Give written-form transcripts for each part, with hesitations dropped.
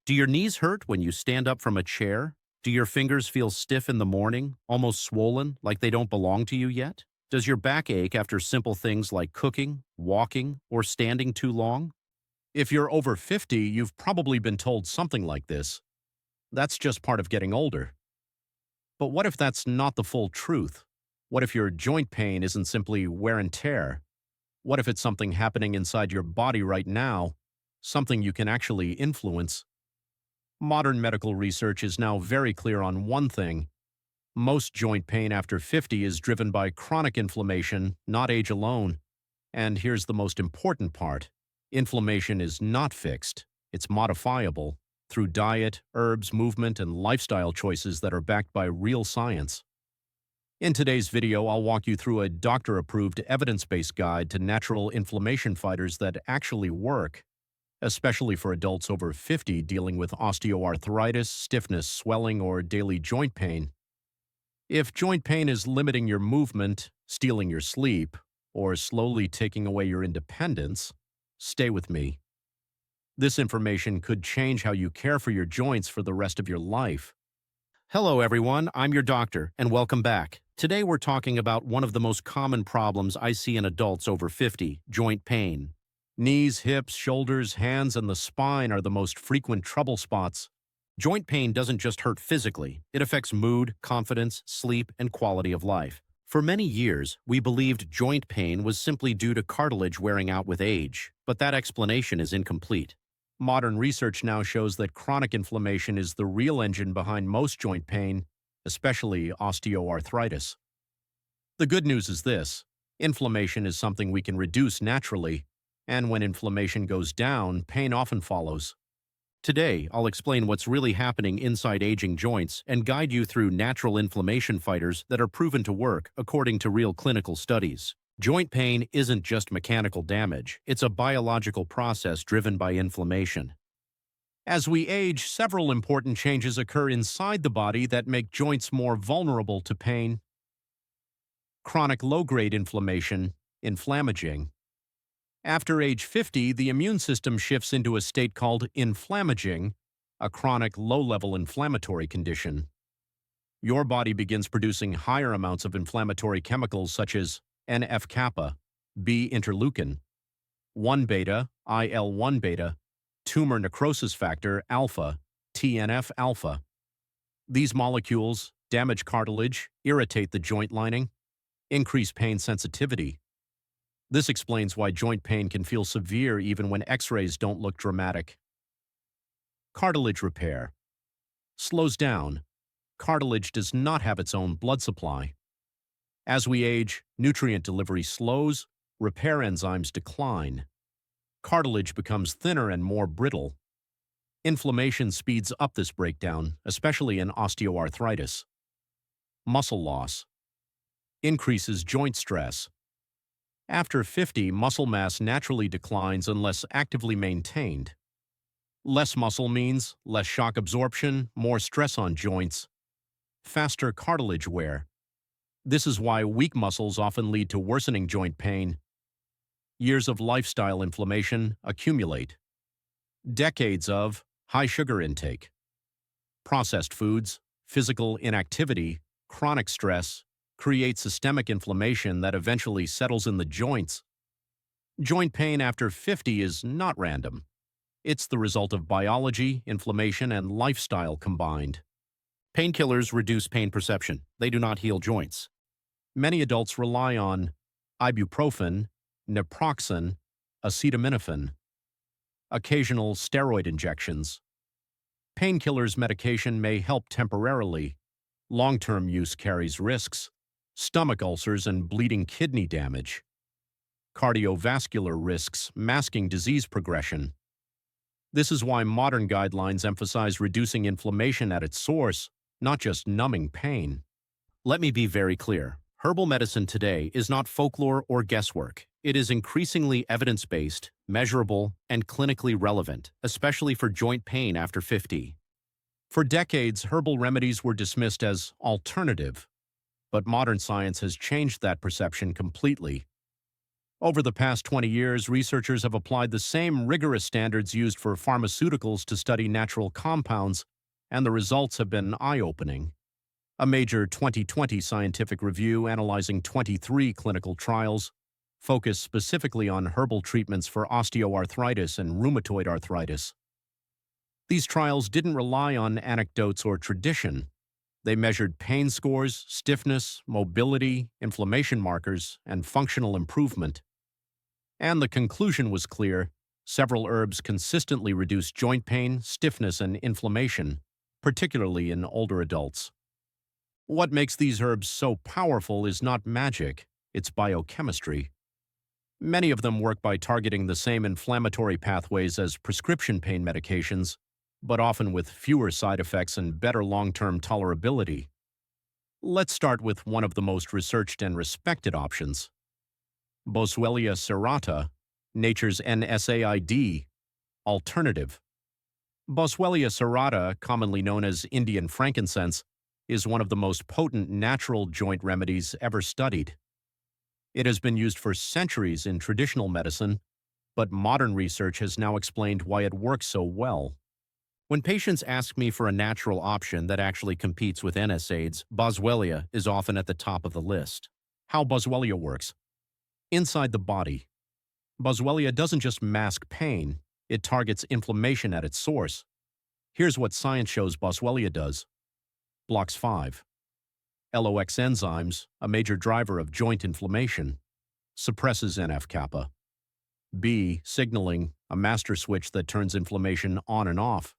Do your knees hurt when you stand up from a chair? Do your fingers feel stiff in the morning, almost swollen, like they don't belong to you yet? Does your back ache after simple things like cooking, walking, or standing too long? If you're over 50, you've probably been told something like this. That's just part of getting older. But what if that's not the full truth? What if your joint pain isn't simply wear and tear? What if it's something happening inside your body right now, something you can actually influence? Modern medical research is now very clear on one thing. Most joint pain after 50 is driven by chronic inflammation, not age alone. And here's the most important part. Inflammation is not fixed. It's modifiable through diet, herbs, movement, and lifestyle choices that are backed by real science. In today's video, I'll walk you through a doctor-approved evidence-based guide to natural inflammation fighters that actually work, especially for adults over 50 dealing with osteoarthritis, stiffness, swelling, or daily joint pain. If joint pain is limiting your movement, stealing your sleep, or slowly taking away your independence, stay with me. This information could change how you care for your joints for the rest of your life. Hello everyone, I'm your doctor, and welcome back. Today we're talking about one of the most common problems I see in adults over 50, joint pain. Knees, hips, shoulders, hands, and the spine are the most frequent trouble spots. Joint pain doesn't just hurt physically, it affects mood, confidence, sleep, and quality of life. For many years, we believed joint pain was simply due to cartilage wearing out with age, but that explanation is incomplete. Modern research now shows that chronic inflammation is the real engine behind most joint pain, especially osteoarthritis. The good news is this: inflammation is something we can reduce naturally, and when inflammation goes down, pain often follows. Today, I'll explain what's really happening inside aging joints and guide you through natural inflammation fighters that are proven to work according to real clinical studies. Joint pain isn't just mechanical damage, it's a biological process driven by inflammation. As we age, several important changes occur inside the body that make joints more vulnerable to pain. Chronic low-grade inflammation, inflammaging. After age 50, the immune system shifts into a state called inflammaging, a chronic low-level inflammatory condition. Your body begins producing higher amounts of inflammatory chemicals such as NF-kappa, B-interleukin, 1-beta, IL-1-beta, tumor necrosis factor alpha, TNF-alpha. These molecules damage cartilage, irritate the joint lining, increase pain sensitivity. This explains why joint pain can feel severe even when X-rays don't look dramatic. Cartilage repair slows down. Cartilage does not have its own blood supply. As we age, nutrient delivery slows, repair enzymes decline. Cartilage becomes thinner and more brittle. Inflammation speeds up this breakdown, especially in osteoarthritis. Muscle loss increases joint stress. After 50, muscle mass naturally declines unless actively maintained. Less muscle means less shock absorption, more stress on joints, faster cartilage wear. This is why weak muscles often lead to worsening joint pain. Years of lifestyle inflammation accumulate. Decades of high sugar intake, processed foods, physical inactivity, chronic stress create systemic inflammation that eventually settles in the joints. Joint pain after 50 is not random. It's the result of biology, inflammation, and lifestyle combined. Painkillers reduce pain perception. They do not heal joints. Many adults rely on ibuprofen, naproxen, acetaminophen, occasional steroid injections. Painkillers medication may help temporarily. Long-term use carries risks: stomach ulcers and bleeding kidney damage, cardiovascular risks masking disease progression. This is why modern guidelines emphasize reducing inflammation at its source, not just numbing pain. Let me be very clear. Herbal medicine today is not folklore or guesswork. It is increasingly evidence-based, measurable, and clinically relevant, especially for joint pain after 50. For decades, herbal remedies were dismissed as alternative, but modern science has changed that perception completely. Over the past 20 years, researchers have applied the same rigorous standards used for pharmaceuticals to study natural compounds, and the results have been eye-opening. A major 2020 scientific review analyzing 23 clinical trials focused specifically on herbal treatments for osteoarthritis and rheumatoid arthritis. These trials didn't rely on anecdotes or tradition. They measured pain scores, stiffness, mobility, inflammation markers, and functional improvement. And the conclusion was clear: several herbs consistently reduce joint pain, stiffness, and inflammation, particularly in older adults. What makes these herbs so powerful is not magic, it's biochemistry. Many of them work by targeting the same inflammatory pathways as prescription pain medications, but often with fewer side effects and better long-term tolerability. Let's start with one of the most researched and respected options: Boswellia serrata, nature's NSAID alternative. Boswellia serrata, commonly known as Indian frankincense, is one of the most potent natural joint remedies ever studied. It has been used for centuries in traditional medicine, but modern research has now explained why it works so well. When patients ask me for a natural option that actually competes with NSAIDs, Boswellia is often at the top of the list. How Boswellia works. Inside the body, Boswellia doesn't just mask pain, it targets inflammation at its source. Here's what science shows Boswellia does. Blocks 5. LOX enzymes, a major driver of joint inflammation. Suppresses NF-kappa. B signaling, a master switch that turns inflammation on and off.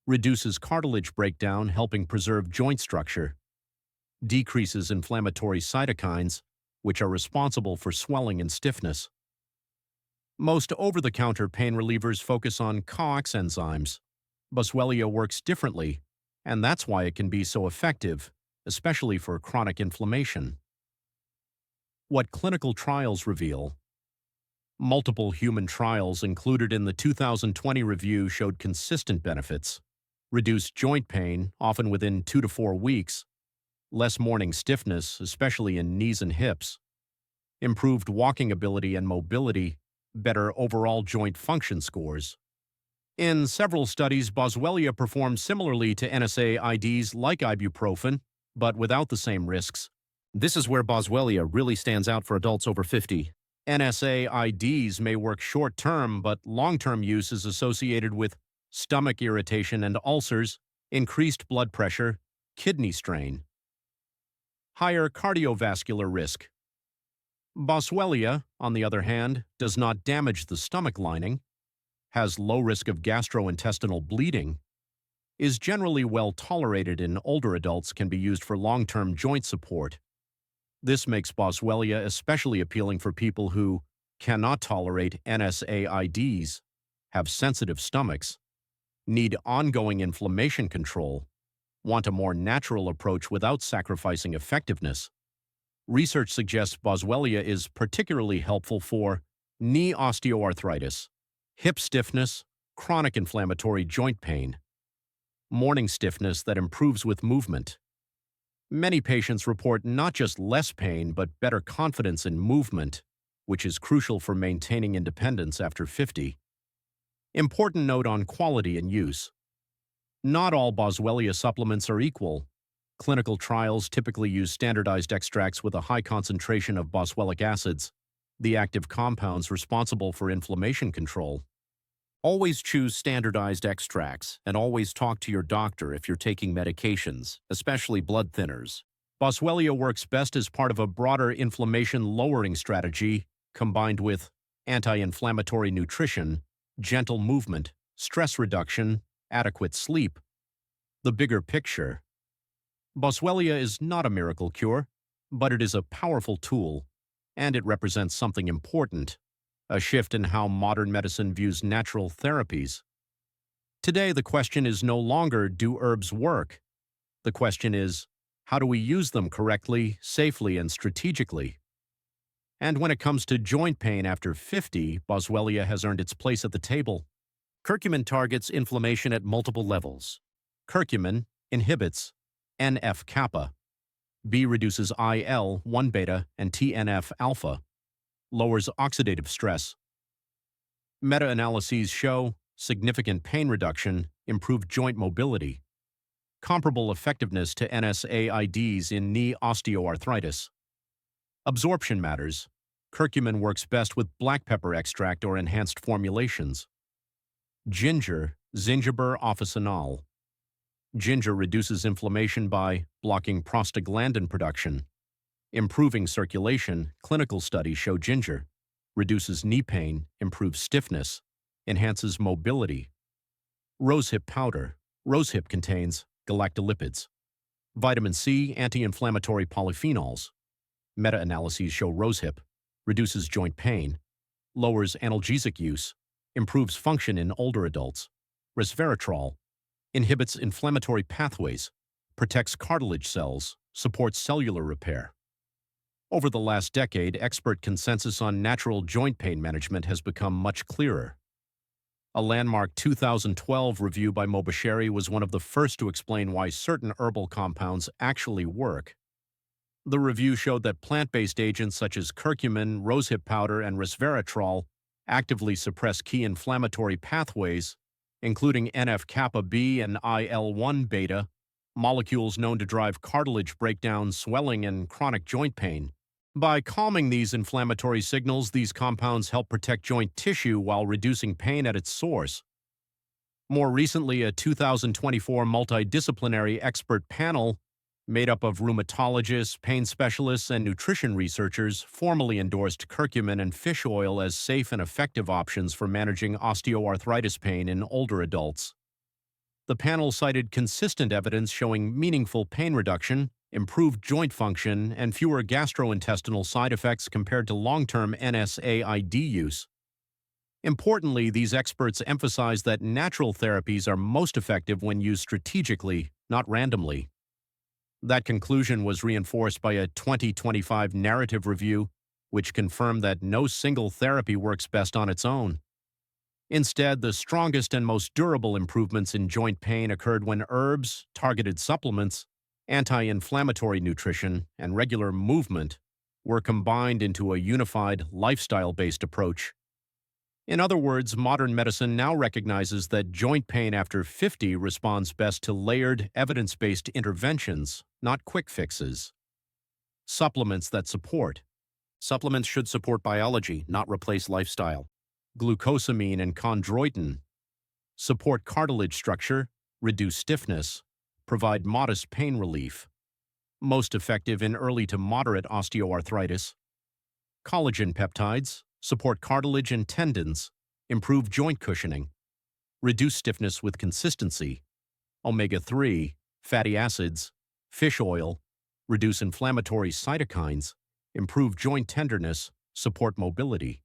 Reduces cartilage breakdown, helping preserve joint structure. Decreases inflammatory cytokines, which are responsible for swelling and stiffness. Most over-the-counter pain relievers focus on COX enzymes. Boswellia works differently, and that's why it can be so effective, especially for chronic inflammation. What clinical trials reveal. Multiple human trials included in the 2020 review showed consistent benefits: reduced joint pain, often within 2 to 4 weeks, less morning stiffness, especially in knees and hips, improved walking ability and mobility, better overall joint function scores. In several studies, Boswellia performed similarly to NSAIDs like ibuprofen, but without the same risks. This is where Boswellia really stands out for adults over 50. NSAIDs may work short-term, but long-term use is associated with stomach irritation and ulcers, increased blood pressure, kidney strain. Higher cardiovascular risk. Boswellia, on the other hand, does not damage the stomach lining, has low risk of gastrointestinal bleeding, is generally well tolerated in older adults, can be used for long-term joint support. This makes Boswellia especially appealing for people who cannot tolerate NSAIDs, have sensitive stomachs, need ongoing inflammation control, want a more natural approach without sacrificing effectiveness. Research suggests Boswellia is particularly helpful for knee osteoarthritis, hip stiffness, chronic inflammatory joint pain, morning stiffness that improves with movement. Many patients report not just less pain, but better confidence in movement, which is crucial for maintaining independence after 50. Important note on quality and use. Not all Boswellia supplements are equal. Clinical trials typically use standardized extracts with a high concentration of boswellic acids, the active compounds responsible for inflammation control. Always choose standardized extracts, and always talk to your doctor if you're taking medications, especially blood thinners. Boswellia works best as part of a broader inflammation-lowering strategy combined with anti-inflammatory nutrition, gentle movement, stress reduction, adequate sleep. The bigger picture. Boswellia is not a miracle cure, but it is a powerful tool, and it represents something important: a shift in how modern medicine views natural therapies. Today, the question is no longer, do herbs work? The question is, how do we use them correctly, safely, and strategically? And when it comes to joint pain after 50, Boswellia has earned its place at the table. Curcumin targets inflammation at multiple levels. Curcumin inhibits NF-kappa. B reduces IL-1 beta and TNF-alpha. lowers oxidative stress. Meta-analyses show significant pain reduction, improved joint mobility, comparable effectiveness to NSAIDs in knee osteoarthritis. Absorption matters. Curcumin works best with black pepper extract or enhanced formulations. Ginger, Zingiber officinal. Ginger reduces inflammation by blocking prostaglandin production. Improving circulation, clinical studies show ginger. Reduces knee pain, improves stiffness, enhances mobility. Rosehip powder. Rosehip contains galactolipids. Vitamin C, anti-inflammatory polyphenols. Meta-analyses show rosehip reduces joint pain, lowers analgesic use, improves function in older adults. Resveratrol inhibits inflammatory pathways, protects cartilage cells, supports cellular repair. Over the last decade, expert consensus on natural joint pain management has become much clearer. A landmark 2012 review by Mobasheri was one of the first to explain why certain herbal compounds actually work. The review showed that plant-based agents such as curcumin, rosehip powder, and resveratrol actively suppress key inflammatory pathways, including NF-kappa B and IL-1 beta, molecules known to drive cartilage breakdown, swelling, and chronic joint pain. By calming these inflammatory signals, these compounds help protect joint tissue while reducing pain at its source. More recently, a 2024 multidisciplinary expert panel made up of rheumatologists, pain specialists, and nutrition researchers formally endorsed curcumin and fish oil as safe and effective options for managing osteoarthritis pain in older adults. The panel cited consistent evidence showing meaningful pain reduction, improved joint function, and fewer gastrointestinal side effects compared to long-term NSAID use. Importantly, these experts emphasize that natural therapies are most effective when used strategically, not randomly. That conclusion was reinforced by a 2025 narrative review, which confirmed that no single therapy works best on its own. Instead, the strongest and most durable improvements in joint pain occurred when herbs, targeted supplements, anti-inflammatory nutrition, and regular movement were combined into a unified, lifestyle-based approach. In other words, modern medicine now recognizes that joint pain after 50 responds best to layered, evidence-based interventions, not quick fixes. Supplements that support. Supplements should support biology, not replace lifestyle. Glucosamine and chondroitin support cartilage structure, reduce stiffness, provide modest pain relief. Most effective in early to moderate osteoarthritis. Collagen peptides support cartilage and tendons, improve joint cushioning, reduce stiffness with consistency. Omega-3, fatty acids, fish oil, reduce inflammatory cytokines, improve joint tenderness, support mobility.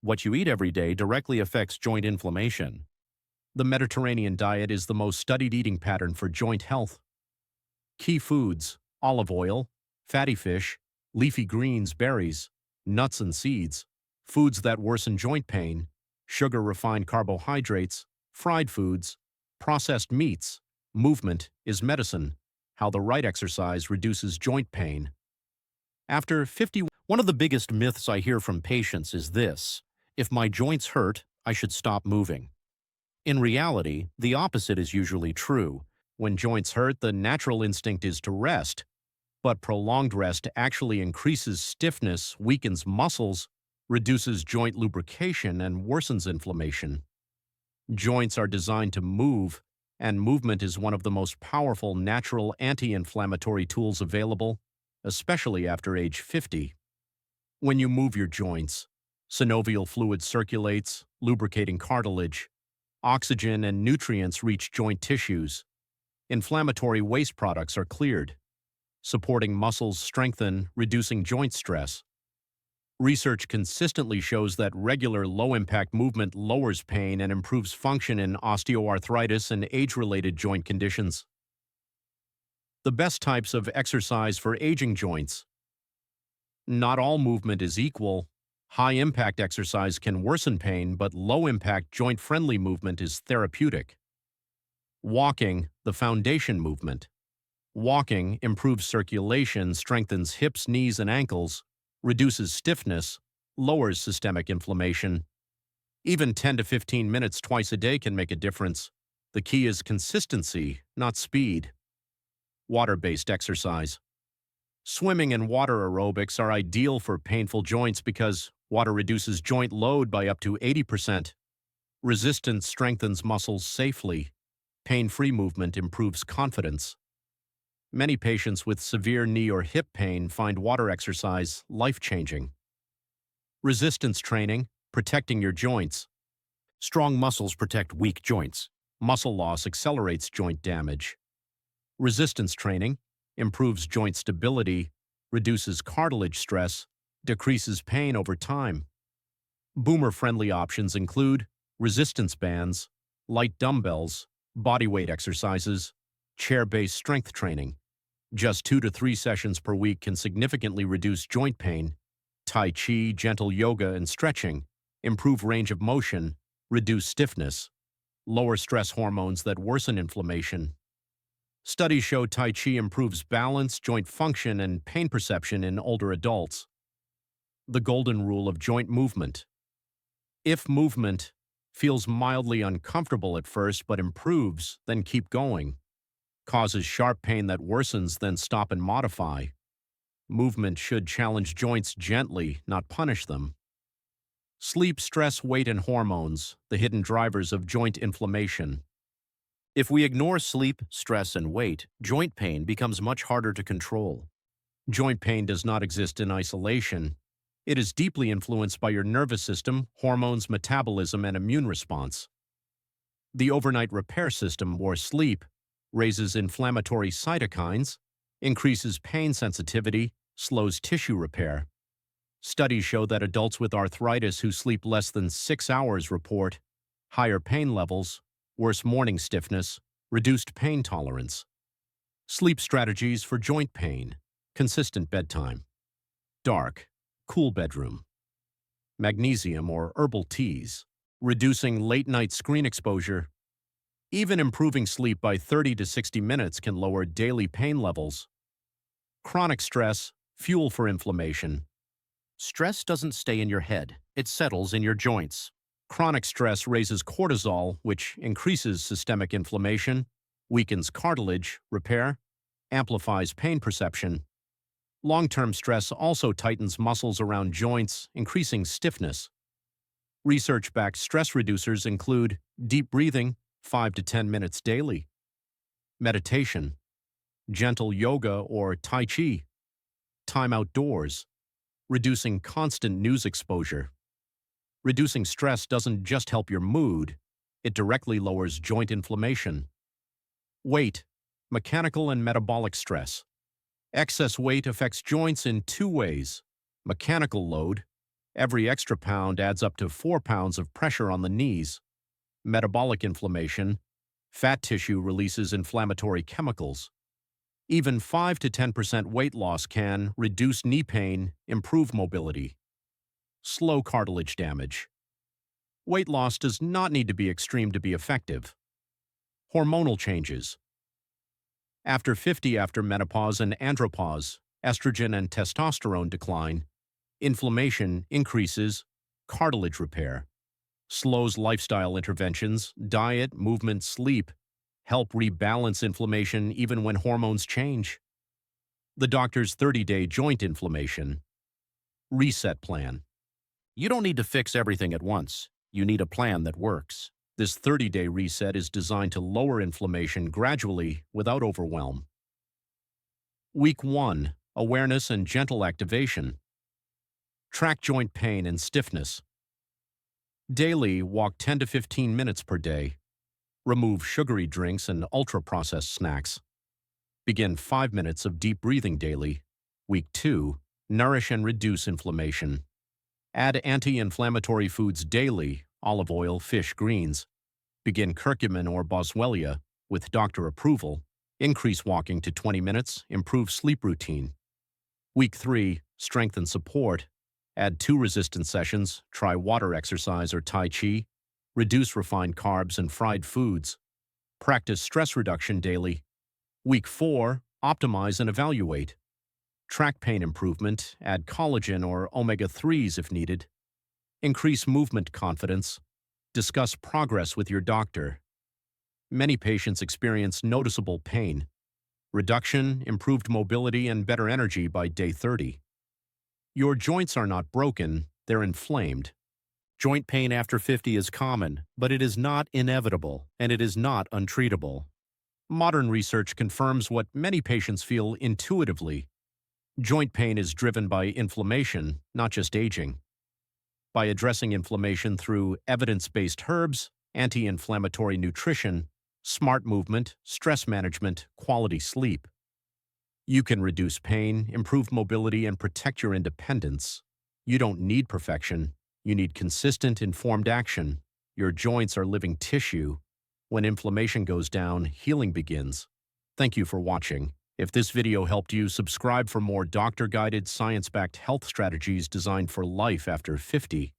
What you eat every day directly affects joint inflammation. The Mediterranean diet is the most studied eating pattern for joint health. Key foods: olive oil, fatty fish, leafy greens, berries, nuts and seeds, foods that worsen joint pain, sugar-refined carbohydrates, fried foods, processed meats. Movement is medicine. How the right exercise reduces joint pain. After 50, one of the biggest myths I hear from patients is this: if my joints hurt, I should stop moving. In reality, the opposite is usually true. When joints hurt, the natural instinct is to rest, but prolonged rest actually increases stiffness, weakens muscles, reduces joint lubrication, and worsens inflammation. Joints are designed to move, and movement is one of the most powerful natural anti-inflammatory tools available, especially after age 50. When you move your joints, synovial fluid circulates, lubricating cartilage. Oxygen and nutrients reach joint tissues. Inflammatory waste products are cleared. Supporting muscles strengthen, reducing joint stress. Research consistently shows that regular low-impact movement lowers pain and improves function in osteoarthritis and age-related joint conditions. The best types of exercise for aging joints. Not all movement is equal. High-impact exercise can worsen pain, but low-impact joint-friendly movement is therapeutic. Walking, the foundation movement. Walking improves circulation, strengthens hips, knees, and ankles, reduces stiffness, lowers systemic inflammation. Even 10 to 15 minutes twice a day can make a difference. The key is consistency, not speed. Water-based exercise. Swimming and water aerobics are ideal for painful joints because water reduces joint load by up to 80%. Resistance strengthens muscles safely. Pain-free movement improves confidence. Many patients with severe knee or hip pain find water exercise life-changing. Resistance training, protecting your joints. Strong muscles protect weak joints. Muscle loss accelerates joint damage. Resistance training improves joint stability, reduces cartilage stress, decreases pain over time. Boomer-friendly options include resistance bands, light dumbbells, bodyweight exercises, chair-based strength training. Just 2 to 3 sessions per week can significantly reduce joint pain. Tai Chi, gentle yoga, and stretching improve range of motion, reduce stiffness, lower stress hormones that worsen inflammation. Studies show Tai Chi improves balance, joint function, and pain perception in older adults. The golden rule of joint movement. If movement feels mildly uncomfortable at first but improves, then keep going. Causes sharp pain that worsens, then stop and modify. Movement should challenge joints gently, not punish them. Sleep, stress, weight, and hormones, the hidden drivers of joint inflammation. If we ignore sleep, stress, and weight, joint pain becomes much harder to control. Joint pain does not exist in isolation. It is deeply influenced by your nervous system, hormones, metabolism, and immune response. The overnight repair system, or sleep, raises inflammatory cytokines, increases pain sensitivity, slows tissue repair. Studies show that adults with arthritis who sleep less than 6 hours report higher pain levels, worse morning stiffness, reduced pain tolerance. Sleep strategies for joint pain. Consistent bedtime. Dark, cool bedroom. Magnesium or herbal teas. Reducing late-night screen exposure. Even improving sleep by 30 to 60 minutes can lower daily pain levels. Chronic stress, fuel for inflammation. Stress doesn't stay in your head. It settles in your joints. Chronic stress raises cortisol, which increases systemic inflammation, weakens cartilage repair, amplifies pain perception. Long-term stress also tightens muscles around joints, increasing stiffness. Research-backed stress reducers include deep breathing, 5 to 10 minutes daily, meditation, gentle yoga or Tai Chi, time outdoors, reducing constant news exposure. Reducing stress doesn't just help your mood, it directly lowers joint inflammation. Weight, mechanical and metabolic stress. Excess weight affects joints in 2 ways. Mechanical load. Every extra pound adds up to 4 pounds of pressure on the knees. Metabolic inflammation. Fat tissue releases inflammatory chemicals. Even 5 to 10% weight loss can reduce knee pain, improve mobility. Slow cartilage damage. Weight loss does not need to be extreme to be effective. Hormonal changes. After menopause and andropause, estrogen and testosterone decline, inflammation increases, cartilage repair. Slows lifestyle interventions, diet, movement, sleep, help rebalance inflammation even when hormones change. The doctor's 30-day joint inflammation reset plan. You don't need to fix everything at once. You need a plan that works. This 30-day reset is designed to lower inflammation gradually without overwhelm. Week 1. Awareness and gentle activation. Track joint pain and stiffness. Daily, walk 10 to 15 minutes per day. Remove sugary drinks and ultra-processed snacks. Begin 5 minutes of deep breathing daily. Week 2. Nourish and reduce inflammation. Add anti-inflammatory foods daily, olive oil, fish, greens. Begin curcumin or boswellia with doctor approval. Increase walking to 20 minutes, improve sleep routine. Week 3, strength and support. Add 2 resistance sessions, try water exercise or Tai Chi. Reduce refined carbs and fried foods. Practice stress reduction daily. Week 4, optimize and evaluate. Track pain improvement, add collagen or omega-3s if needed. Increase movement confidence. Discuss progress with your doctor. Many patients experience noticeable pain. Reduction, improved mobility, and better energy by day 30. Your joints are not broken, they're inflamed. Joint pain after 50 is common, but it is not inevitable, and it is not untreatable. Modern research confirms what many patients feel intuitively. Joint pain is driven by inflammation, not just aging. By addressing inflammation through evidence-based herbs, anti-inflammatory nutrition, smart movement, stress management, quality sleep, you can reduce pain, improve mobility, and protect your independence. You don't need perfection. You need consistent, informed action. Your joints are living tissue. When inflammation goes down, healing begins. Thank you for watching. If this video helped you, subscribe for more doctor-guided, science-backed health strategies designed for life after 50.